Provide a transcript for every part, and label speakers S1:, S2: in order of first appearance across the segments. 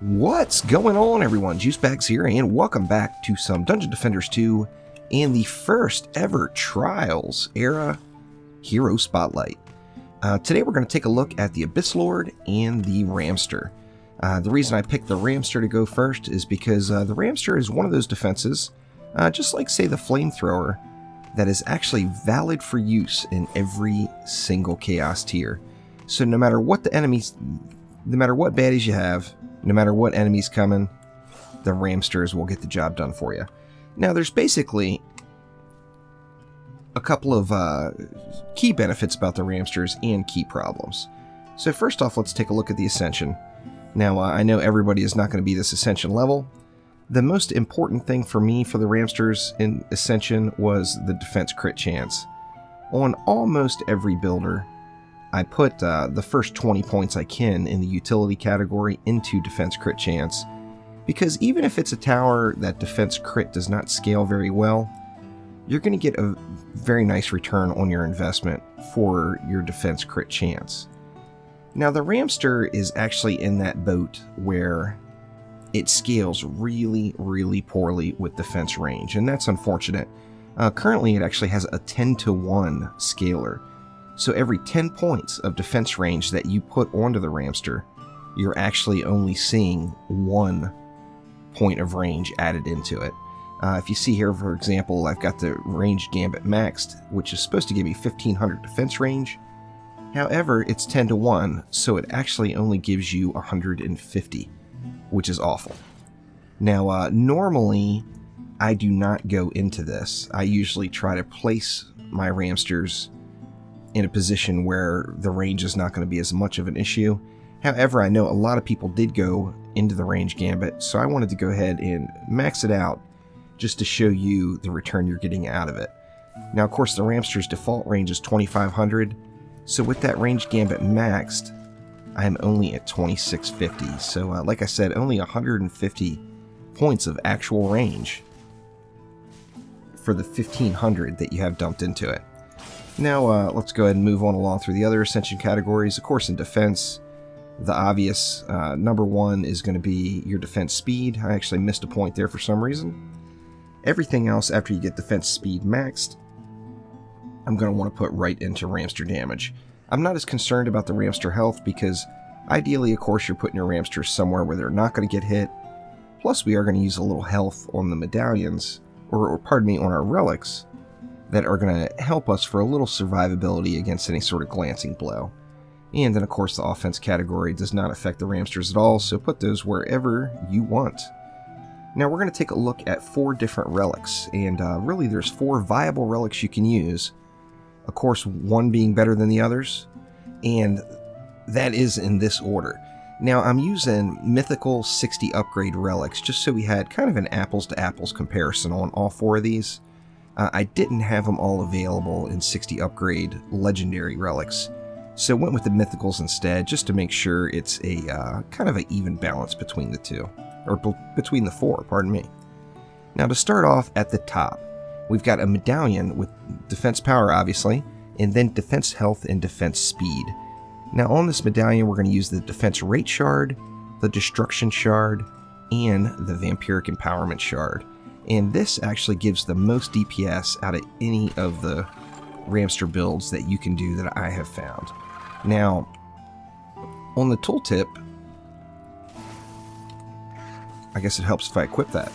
S1: What's going on, everyone? Juicebags here, and welcome back to some Dungeon Defenders 2 and the first ever Trials era Hero Spotlight. Today we're going to take a look at the Abyss Lord and the Ramster. The reason I picked the Ramster to go first is because the Ramster is one of those defenses, just like, say, the Flamethrower, that is actually valid for use in every single Chaos tier. So no matter what the enemies, no matter what baddies you have, no matter what enemies coming, the Ramsters will get the job done for you. Now, there's basically a couple of key benefits about the Ramsters and key problems. So first off, let's take a look at the Ascension. Now, I know everybody is not going to be this Ascension level. The most important thing for me for the Ramsters in Ascension was the defense crit chance. On almost every builder, I put the first 20 points I can in the utility category into defense crit chance, because even if it's a tower that defense crit does not scale very well, you're going to get a very nice return on your investment for your defense crit chance. Now, the Ramster is actually in that boat where it scales really, really poorly with defense range, and that's unfortunate. Currently, it actually has a 10-to-1 scaler. So every 10 points of defense range that you put onto the Ramster, you're actually only seeing 1 point of range added into it. If you see here, for example, I've got the range gambit maxed, which is supposed to give me 1500 defense range. However, it's 10-to-1, so it actually only gives you 150, which is awful. Now, normally, I do not go into this. I usually try to place my Ramsters in a position where the range is not going to be as much of an issue. However, I know a lot of people did go into the range gambit, so I wanted to go ahead and max it out just to show you the return you're getting out of it. Now, of course, the Ramster's default range is 2500, so with that range gambit maxed, I am only at 2650. So, like I said, only 150 points of actual range for the 1500 that you have dumped into it. Now, let's go ahead and move on along through the other Ascension categories. Of course, in defense, the obvious number one is going to be your defense speed. I actually missed a point there for some reason. Everything else after you get defense speed maxed, I'm going to want to put right into Ramster damage. I'm not as concerned about the Ramster health because ideally, of course, you're putting your Ramsters somewhere where they're not going to get hit. Plus, we are going to use a little health on the medallions, or pardon me, on our relics, that are going to help us for a little survivability against any sort of glancing blow. And then, of course, the offense category does not affect the Ramsters at all, so put those wherever you want. Now, we're going to take a look at 4 different relics, and really there's 4 viable relics you can use. Of course, one being better than the others, and that is in this order. Now, I'm using mythical 60 upgrade relics, just so we had kind of an apples-to-apples comparison on all 4 of these. I didn't have them all available in 60 upgrade legendary relics, so went with the mythicals instead, just to make sure it's a kind of an even balance between the two, or between the 4, pardon me. Now, to start off at the top, we've got a medallion with defense power, obviously, and then defense health and defense speed. Now, on this medallion, we're going to use the defense rate shard, the destruction shard, and the vampiric empowerment shard. And this actually gives the most DPS out of any of the Ramster builds that you can do that I have found. Now, on the tooltip, I guess it helps if I equip that.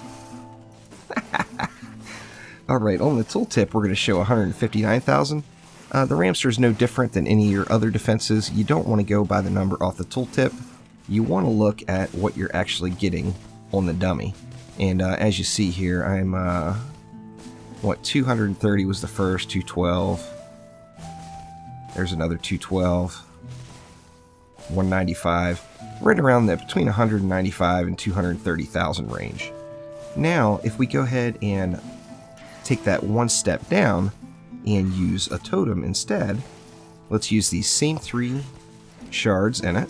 S1: Alright, on the tooltip, we're going to show 159,000. The Ramster is no different than any of your other defenses. You don't want to go by the number off the tooltip. You want to look at what you're actually getting on the dummy. And as you see here, I'm, 230 was the first, 212. There's another 212. 195. Right around that, between 195 and 230,000 range. Now, if we go ahead and take that one step down and use a totem instead, let's use these same 3 shards in it.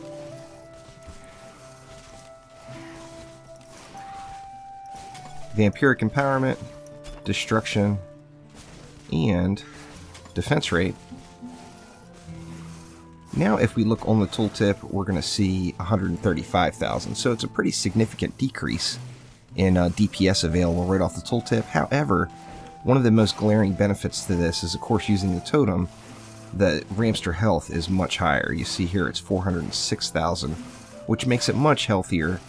S1: Vampiric Empowerment, Destruction, and defense rate. Now if we look on the tooltip, we're going to see 135,000. So it's a pretty significant decrease in DPS available right off the tooltip. However, one of the most glaring benefits to this is, of course, using the totem. The Ramster health is much higher. You see here it's 406,000, which makes it much healthier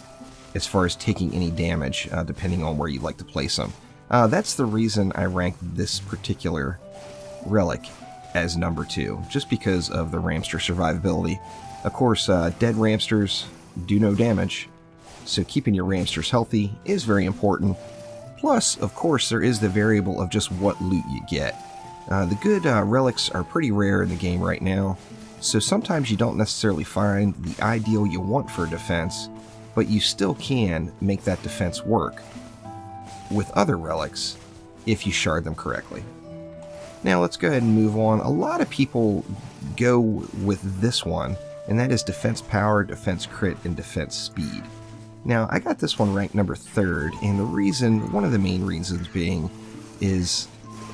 S1: as far as taking any damage, depending on where you like to place them. That's the reason I ranked this particular relic as number 2, just because of the Ramster survivability. Of course, dead Ramsters do no damage, so keeping your Ramsters healthy is very important. Plus, of course, there is the variable of just what loot you get. The good relics are pretty rare in the game right now, so sometimes you don't necessarily find the ideal you want for a defense, but you still can make that defense work with other relics if you shard them correctly. Now let's go ahead and move on. A lot of people go with this one, and that is defense power, defense crit, and defense speed. Now I got this one ranked number 3rd, and the reason, one of the main reasons being, is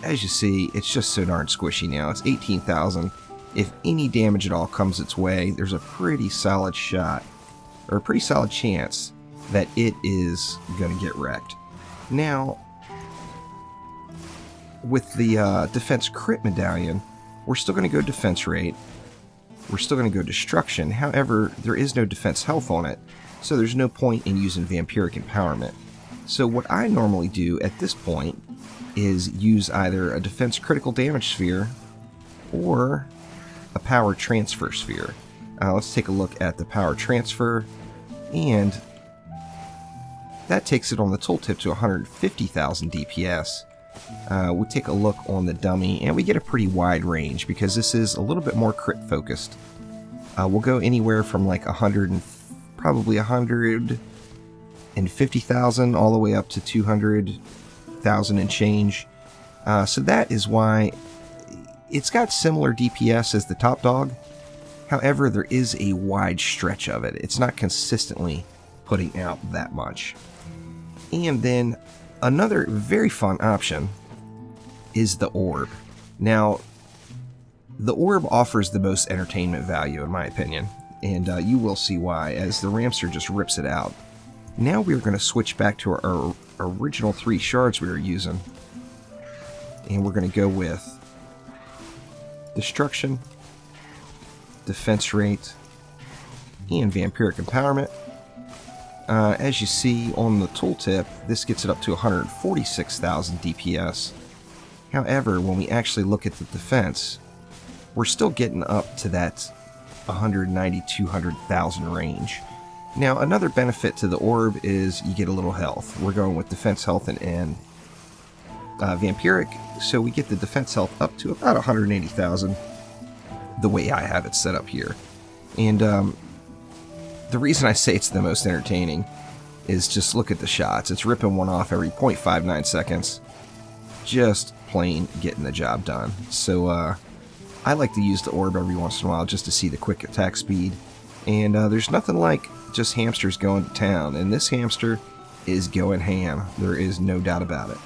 S1: as you see, it's just so darn squishy now. It's 18,000. If any damage at all comes its way, there's a pretty solid shot, or a pretty solid chance, that it is going to get wrecked. Now, with the defense crit medallion, we're still going to go defense rate, we're still going to go destruction. However, there is no defense health on it, so there's no point in using vampiric empowerment. So what I normally do at this point is use either a defense critical damage sphere or a power transfer sphere. Let's take a look at the power transfer, and that takes it on the tooltip to 150,000 DPS. We take a look on the dummy, and we get a pretty wide range because this is a little bit more crit focused. We'll go anywhere from like probably 150,000 all the way up to 200,000 and change. So that is why it's got similar DPS as the top dog. However, there is a wide stretch of it. It's not consistently putting out that much. And then another very fun option is the orb. Now, the orb offers the most entertainment value in my opinion, and you will see why as the Ramster just rips it out. Now we're going to switch back to our original 3 shards we were using, and we're going to go with destruction, defense rate, and vampiric empowerment. As you see on the tooltip, this gets it up to 146,000 DPS. However, when we actually look at the defense, we're still getting up to that 190-200,000 range. Now, another benefit to the orb is you get a little health. We're going with defense health and vampiric, so we get the defense health up to about 180,000 the way I have it set up here. And the reason I say it's the most entertaining is just look at the shots. It's ripping one off every 0.59 seconds. Just plain getting the job done. So I like to use the orb every once in a while just to see the quick attack speed. And there's nothing like just hamsters going to town. And this hamster is going ham. There is no doubt about it.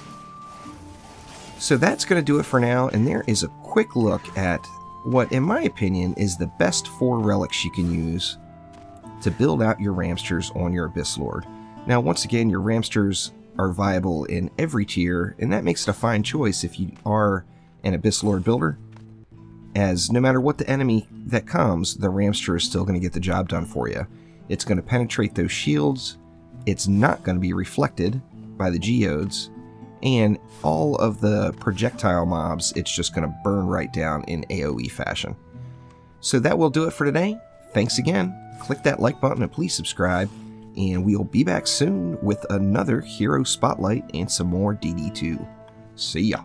S1: So that's going to do it for now. And there is a quick look at what, in my opinion, is the best 4 relics you can use to build out your Ramsters on your Abyss Lord. Now, once again, your Ramsters are viable in every tier, and that makes it a fine choice if you are an Abyss Lord builder, as no matter what the enemy that comes, the Ramster is still going to get the job done for you. It's going to penetrate those shields, it's not going to be reflected by the geodes, and all of the projectile mobs, it's just going to burn right down in AoE fashion. So that will do it for today. Thanks again. Click that like button and please subscribe, and we'll be back soon with another Hero Spotlight and some more DD2. See ya.